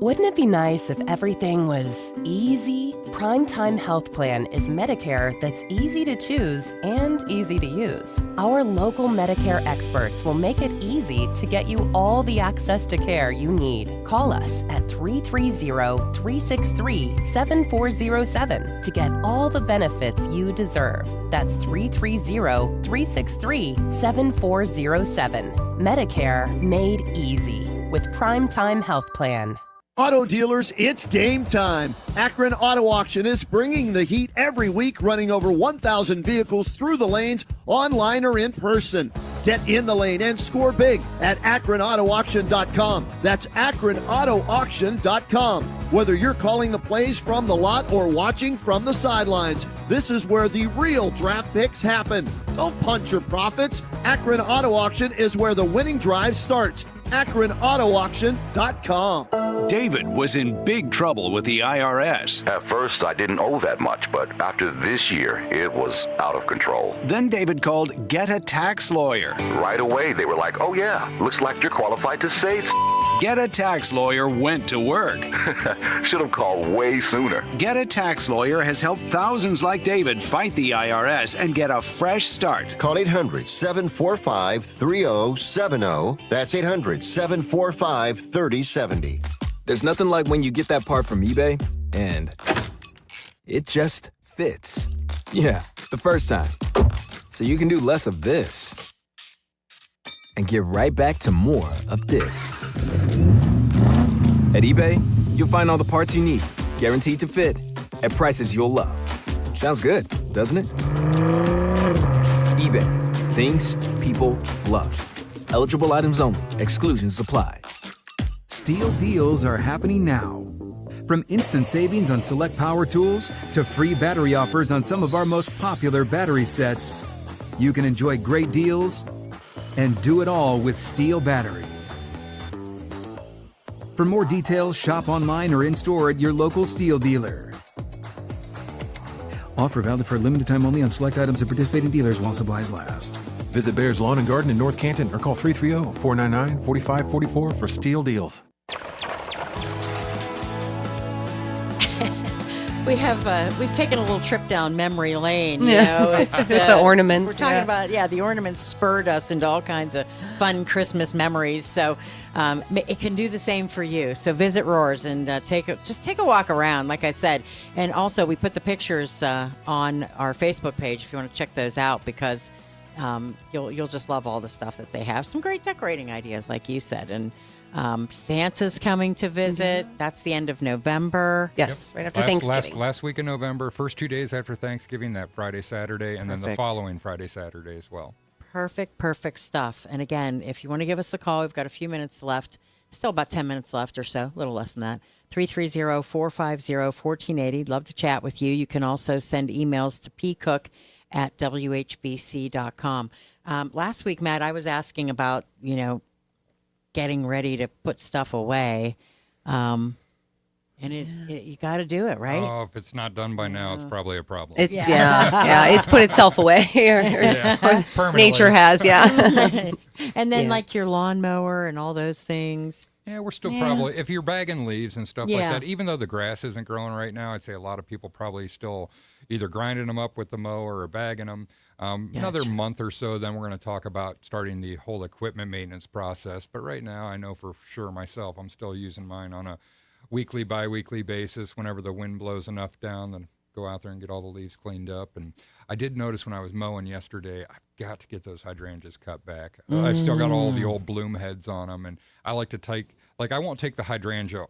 Wouldn't it be nice if everything was easy? Primetime Health Plan is Medicare that's easy to choose and easy to use. Our local Medicare experts will make it easy to get you all the access to care you need. Call us at 330-363-7407 to get all the benefits you deserve. That's 330-363-7407. Medicare made easy with Primetime Health Plan. Auto dealers, it's game time. Akron Auto Auction is bringing the heat every week, running over 1,000 vehicles through the lanes, online or in person. Get in the lane and score big at AkronAutoAuction.com. That's AkronAutoAuction.com. Whether you're calling the plays from the lot or watching from the sidelines, this is where the real draft picks happen. Don't punt your profits. Akron Auto Auction is where the winning drive starts. AkronAutoAuction.com. David was in big trouble with the IRS. At first, I didn't owe that much, but after this year, it was out of control. Then David called Get a Tax Lawyer. Right away, they were like, oh yeah, looks like you're qualified to save. Get a Tax Lawyer went to work. Should have called way sooner. Get a Tax Lawyer has helped thousands like David fight the IRS and get a fresh start. Call 800-745-3070. That's 800-745-3070. There's nothing like when you get that part from eBay and it just fits. Yeah, the first time. So you can do less of this and get right back to more of this. At eBay, you'll find all the parts you need, guaranteed to fit, at prices you'll love. Sounds good, doesn't it? eBay, things people love. Eligible items only. Exclusions apply. Steel deals are happening now. From instant savings on select power tools to free battery offers on some of our most popular battery sets, you can enjoy great deals and do it all with Steel Battery. For more details, shop online or in-store at your local Steel dealer. Offer valid for a limited time only on select items at participating dealers while supplies last. Visit Bear's Lawn and Garden in North Canton or call 330-499-4544 for Steel deals. we've taken a little trip down memory lane. You Yeah. know, it's The ornaments, We're talking yeah. about the ornaments spurred us into all kinds of fun Christmas memories. So it can do the same for you. So visit Roars and take a walk around, like I said. And also, we put the pictures on our Facebook page if you want to check those out, because you'll just love all the stuff that they have. Some great decorating ideas, like you said, and. Santa's coming to visit. That's the end of November. Yes, right after Thanksgiving. Last week in November, first 2 days after Thanksgiving, that Friday, Saturday, and then the Perfect. following Friday, Saturday as well. Perfect stuff. And again, if you want to give us a call, we've got a few minutes left. Still about 10 minutes left or so, a little less than that. 330-450-1480. Love to chat with you. You can also send emails to pcook@whbc.com. Last week, Matt, I was asking about, getting ready to put stuff away. And you got to do it, right? Oh, if it's not done by now, it's probably a problem. It's it's put itself away. or nature has, And then like your lawnmower and all those things. Yeah, we're still probably, if you're bagging leaves and stuff like Yeah. that, even though the grass isn't growing right now, I'd say a lot of people probably still either grinding them up with the mower or bagging them. Another month or so, then we're going to talk about starting the whole equipment maintenance process. But right now, I know for sure myself, I'm still using mine on a weekly, bi-weekly basis. Whenever the wind blows enough down, then go out there and get all the leaves cleaned up. And I did notice when I was mowing yesterday, I've got to get those hydrangeas cut back. I still got all the old bloom heads on them, and I like to I won't take the hydrangea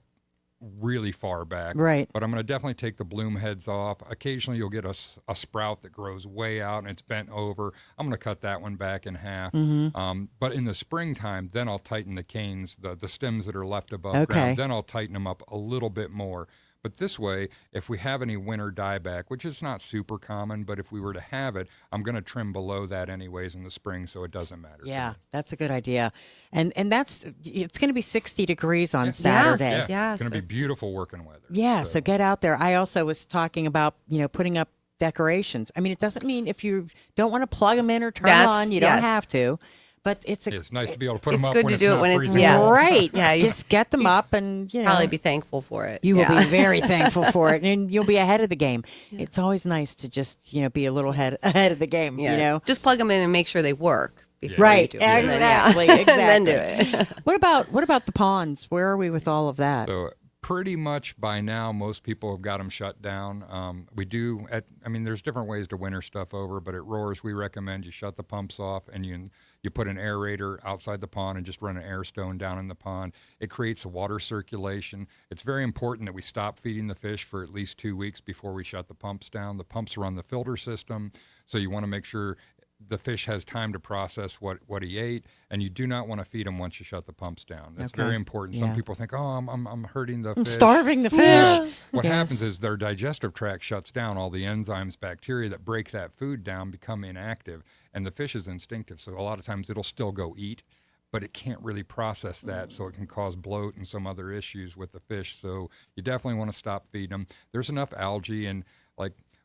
really far back, right? But I'm going to definitely take the bloom heads off. Occasionally, you'll get a sprout that grows way out and it's bent over. I'm going to cut that one back in half. But in the springtime, then I'll tighten the canes, the stems that are left above ground. Then I'll tighten them up a little bit more. But this way, if we have any winter dieback, which is not super common, but if we were to have it, I'm going to trim below that anyways in the spring, so it doesn't matter. Yeah, that's a good idea. And it's going to be 60 degrees on Saturday. Yeah, it's going to be beautiful working weather. Yeah, so get out there. I also was talking about, putting up decorations. I mean, it doesn't mean if you don't want to plug them in or turn them on, you don't have to. But it's nice to be able to put them up good when to it's do it not when it's freezing. right. Yeah, just get them up and probably be thankful for it. You will be very thankful for it, and you'll be ahead of the game. It's always nice to just be a little ahead of the game. Yes. Just plug them in and make sure they work. Right, You do it. exactly. And then do it. What about the ponds? Where are we with all of that? So pretty much by now, most people have got them shut down. We do there's different ways to winter stuff over, but at Roars, we recommend you shut the pumps off and you put an aerator outside the pond and just run an air stone down in the pond. It creates a water circulation. It's very important that we stop feeding the fish for at least 2 weeks before we shut the pumps down. The pumps run the filter system, so you want to make sure the fish has time to process what he ate, and you do not want to feed him once you shut the pumps down. That's very important. Some people think, I'm hurting the fish. I'm starving the fish. Yeah. What happens is their digestive tract shuts down. All the enzymes, bacteria that break that food down become inactive, and the fish is instinctive. So a lot of times it'll still go eat, but it can't really process that, so it can cause bloat and some other issues with the fish. So you definitely want to stop feeding them. There's enough algae, and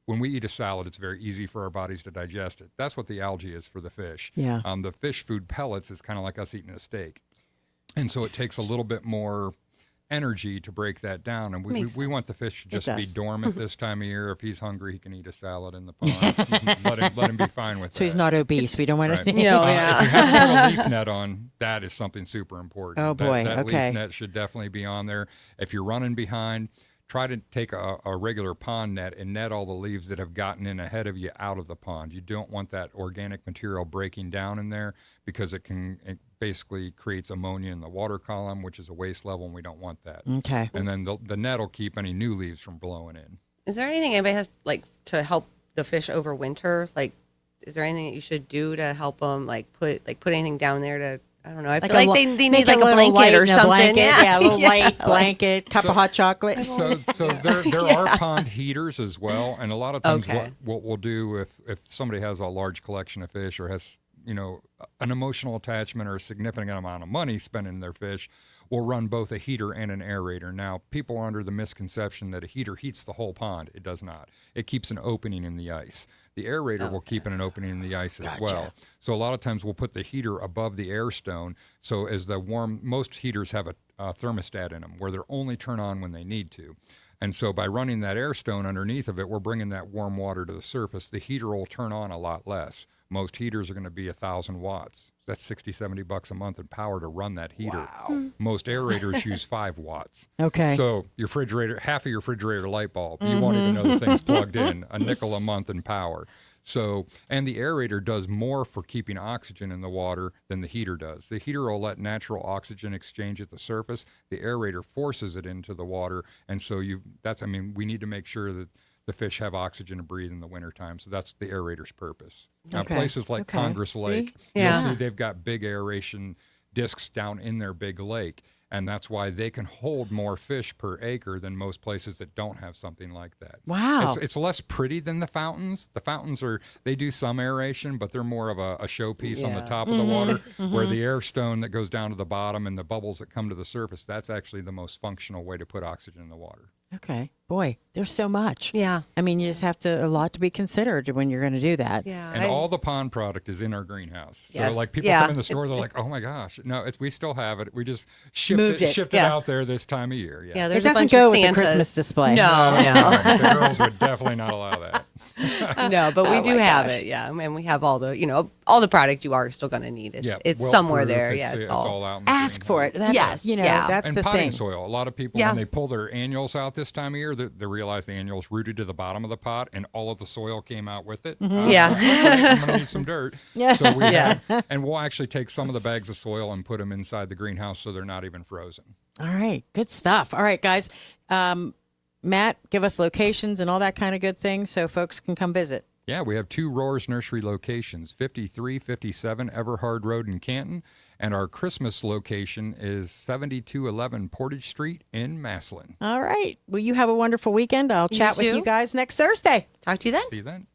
when we eat a salad, it's very easy for our bodies to digest it. That's what the algae is for the fish. Yeah. The fish food pellets is kind of like us eating a steak. And so it takes a little bit more energy to break that down. And we want the fish to just be dormant this time of year. If he's hungry, he can eat a salad in the pond. let him be fine with that. So he's not obese. We don't want Right. to. If you have to put a leaf net on, that is something super important. Oh, boy. That Okay. leaf net should definitely be on there. If you're running behind, try to take a regular pond net and net all the leaves that have gotten in ahead of you out of the pond. You don't want that organic material breaking down in there, because it basically creates ammonia in the water column, which is a waste level, and we don't want that. Okay. And then the net will keep any new leaves from blowing in. Is there anything anybody has to help the fish over winter? Is there anything that you should do to help them? Put anything down there to? I don't know. I feel like they need make like a little blanket light or and a something. blanket. Yeah, a little light blanket, cup of hot chocolate. So there are pond heaters as well, and a lot of times what we'll do if somebody has a large collection of fish or has an emotional attachment or a significant amount of money spent in their fish, we'll run both a heater and an aerator. Now, people are under the misconception that a heater heats the whole pond. It does not. It keeps an opening in the ice. The aerator will keep an opening in the ice as well. So a lot of times we'll put the heater above the air stone. So as most heaters have a thermostat in them where they're only turn on when they need to. And so by running that air stone underneath of it, we're bringing that warm water to the surface. The heater will turn on a lot less. Most heaters are going to be 1,000 watts. That's $60-$70 a month in power to run that heater. Wow. Most aerators use 5 watts. Okay. So your refrigerator, half of your refrigerator light bulb, you won't even know the thing's plugged in. A nickel a month in power. So, and the aerator does more for keeping oxygen in the water than the heater does. The heater will let natural oxygen exchange at the surface. The aerator forces it into the water. And so we need to make sure that the fish have oxygen to breathe in the wintertime. So that's the aerator's purpose. Now, places like Congress Lake, you'll see they've got big aeration discs down in their big lake. And that's why they can hold more fish per acre than most places that don't have something like that. Wow. It's less pretty than the fountains. The fountains they do some aeration, but they're more of a showpiece on the top of the water, where the air stone that goes down to the bottom and the bubbles that come to the surface, that's actually the most functional way to put oxygen in the water. Okay. Boy, there's so much. Yeah. I mean, you just have a lot to be considered when you're going to do that. Yeah. And all the pond product is in our greenhouse. So Yes. like people come in the store, they're like, oh my gosh. No, we still have it. We just shipped it out there this time of year. Yeah, there's it a doesn't bunch go of with Santas. the Christmas display. No. The girls would definitely not allow that. No, but we Oh do my have gosh. it. Yeah, and we have all the product you are still going to need. It's well somewhere proof, there. Yeah, it's all. out in the Ask for it. That's, Yes, yeah. that's and the potting thing. soil. A lot of people, when they pull their annuals out this time of year, they realize the annual's rooted to the bottom of the pot, and all of the soil came out with it. Yeah. I'm going to need some dirt. Yeah. So and we'll actually take some of the bags of soil and put them inside the greenhouse so they're not even frozen. All right. Good stuff. All right, guys. Matt, give us locations and all that kind of good thing so folks can come visit. Yeah, we have 2 Roars Nursery locations, 5357 Everhard Road in Canton, and our Christmas location is 7211 Portage Street in Massillon. All right. Well, you have a wonderful weekend. I'll chat with too. you guys next Thursday. Talk to you then. See you then.